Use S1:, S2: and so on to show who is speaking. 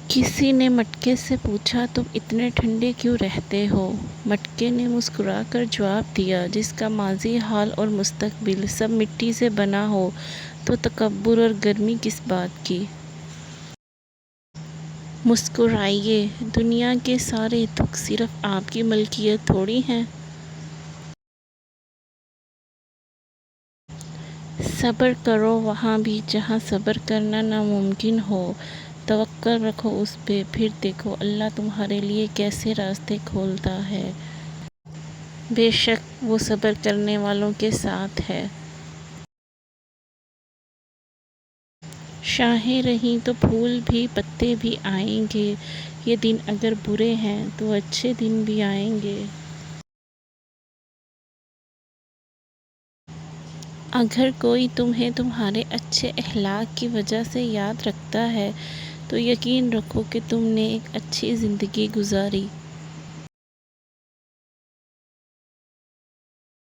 S1: کسی نے مٹکے سے پوچھا تم اتنے ٹھنڈے کیوں رہتے ہو؟ مٹکے نے مسکرا کر جواب دیا جس کا ماضی، حال اور مستقبل سب مٹی سے بنا ہو تو تکبر اور گرمی کس بات کی؟ مسکرائیے، دنیا کے سارے دکھ صرف آپ کی ملکیت تھوڑی ہیں۔ صبر کرو وہاں بھی جہاں صبر کرنا ناممکن ہو، توکل رکھو اس پہ، پھر دیکھو اللہ تمہارے لیے کیسے راستے کھولتا ہے۔ بے شک وہ صبر کرنے والوں کے ساتھ ہے۔ شاہیں رہیں تو پھول بھی پتے بھی آئیں گے، یہ دن اگر برے ہیں تو اچھے دن بھی آئیں گے۔ اگر کوئی تمہیں تمہارے اچھے اخلاق کی وجہ سے یاد رکھتا ہے تو یقین رکھو کہ تم نے ایک اچھی زندگی گزاری۔